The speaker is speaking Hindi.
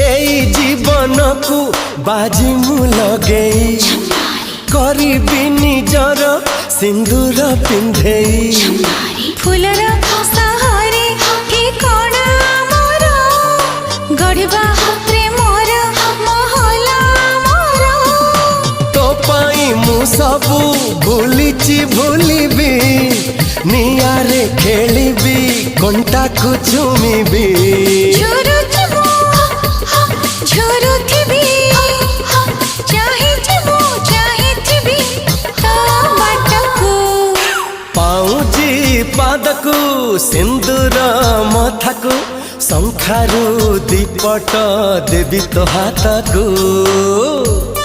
एई जीवन को बाजी मु लगे करी निजर सिंदूर पिंधे फूलर सहारे के कोण मोर गढ़वा प्रेमर महला मोर तो पाई मु सबू भूलिची भूलिबी नियारे खेलिबी कंटा को चुमिबी पादकू सिंदूर मथाकू शंखारू दीपट देवी तो हाथकू।